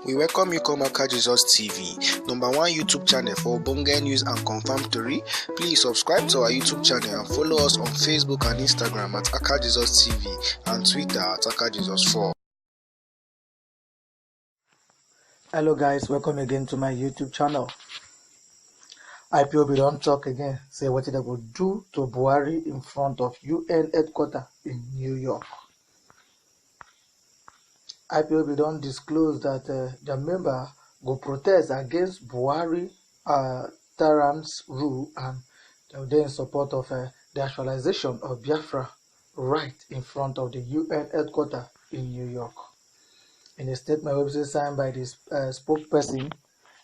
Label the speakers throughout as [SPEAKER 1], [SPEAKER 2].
[SPEAKER 1] We welcome you come Aka Jesus TV, number one YouTube channel for Ogbonge news and confirmed story. Please subscribe to our YouTube channel and follow us on Facebook and Instagram at Aka Jesus TV and Twitter at Aka Jesus 4.
[SPEAKER 2] Hello guys, welcome again to my YouTube channel. IPOB don't talk again, say what they go do to Buhari in front of UN headquarters in New York. IPOB don't disclose that their member go protest against Buhari tyrant's rule, and they're in support of the actualization of Biafra right in front of the UN headquarters in New York. In a statement website signed by the spokesperson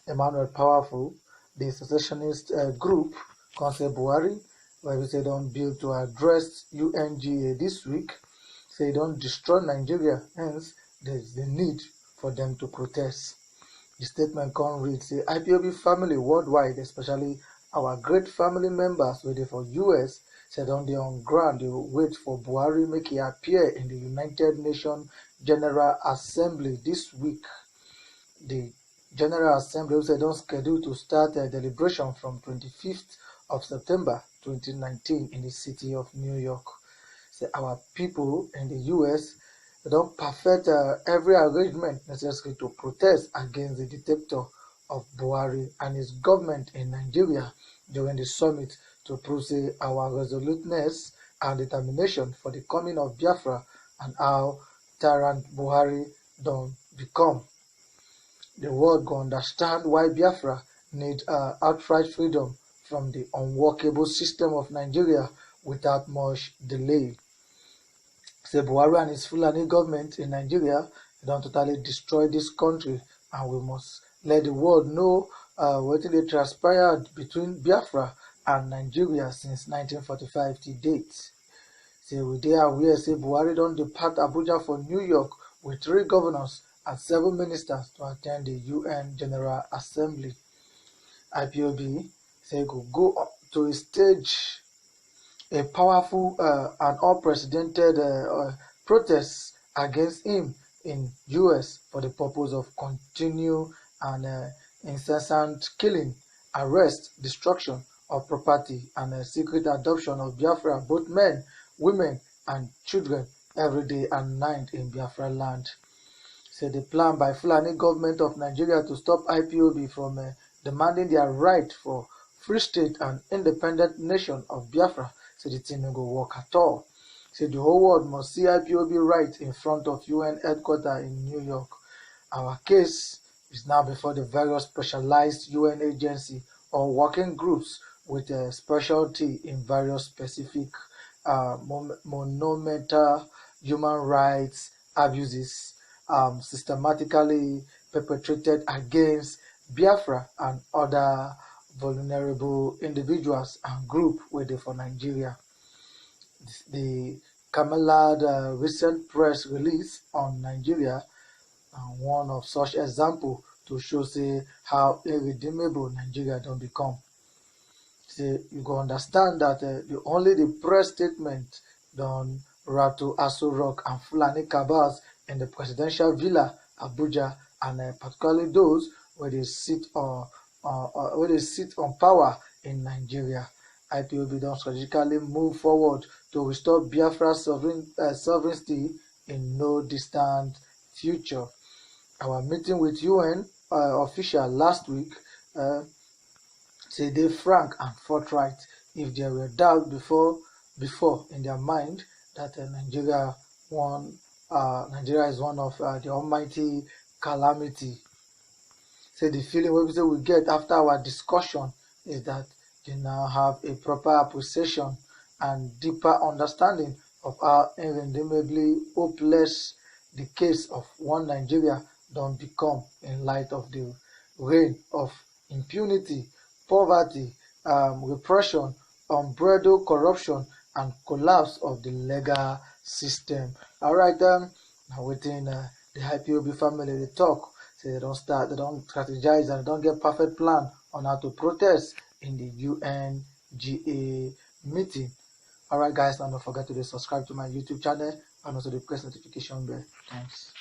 [SPEAKER 2] Emmanuel Powerful, the secessionist group Concept Buhari, where we say don't build to address UNGA this week, say don't destroy Nigeria, hence there's the need for them to protest. The statement can read, say IPOB family worldwide, especially our great family members waiting for US, said on the on ground they will wait for Buhari make it appear in the United Nations General Assembly this week. The General Assembly said don't schedule to start a deliberation from 25th of September 2019 in the city of New York. Say our people in the US don't perfect every arrangement necessary to protest against the dictator of Buhari and his government in Nigeria during the summit to prove our resoluteness and determination for the coming of Biafra and how tyrant Buhari don't become. The world go understand why Biafra need outright freedom from the unworkable system of Nigeria without much delay. Say Buhari and his Fulani government in Nigeria don't totally destroy this country, and we must let the world know what they transpired between Biafra and Nigeria since 1945 to date. Say we dey aware say Buhari don't depart Abuja for New York with 3 governors and 7 ministers to attend the UN General Assembly. IPOB say go to a stage a powerful and unprecedented protest against him in US for the purpose of continue and incessant killing, arrest, destruction of property, and secret adoption of Biafra, both men, women, and children, every day and night in Biafra land. Say the plan by Fulani government of Nigeria to stop IPOB from demanding their right for free state and independent nation of Biafra, say the thing no go work at all. Say the whole world must see IPOB right in front of UN headquarters in New York. Our case is now before the various specialized UN agency or working groups with a specialty in various specific monumental human rights abuses systematically perpetrated against Biafra and other vulnerable individuals and groups waiting for Nigeria. The Camelad recent press release on Nigeria one of such example to show say how irredeemable Nigeria don't become. Say you go understand that only the press statement done rattle Aso Rock and Fulani cabals in the presidential villa Abuja, and particularly those where they sit on power in Nigeria. IPOB don't strategically move forward to restore Biafra's sovereignty in no distant future. Our meeting with UN official last week say they frank and forthright if there were doubt before in their mind that Nigeria is one of the almighty calamity. Say the feeling we get after our discussion is that they now have a proper appreciation and deeper understanding of how irredeemably hopeless the case of one Nigeria don't become in light of the reign of impunity, poverty, repression, unbridled corruption, and collapse of the legal system. Alright, now within the IPOB family they talk, say they don't strategize, and they don't get perfect plan on how to protest in the UNGA meeting. Alright guys, now don't forget to subscribe to my YouTube channel and also the press notification bell. Thanks.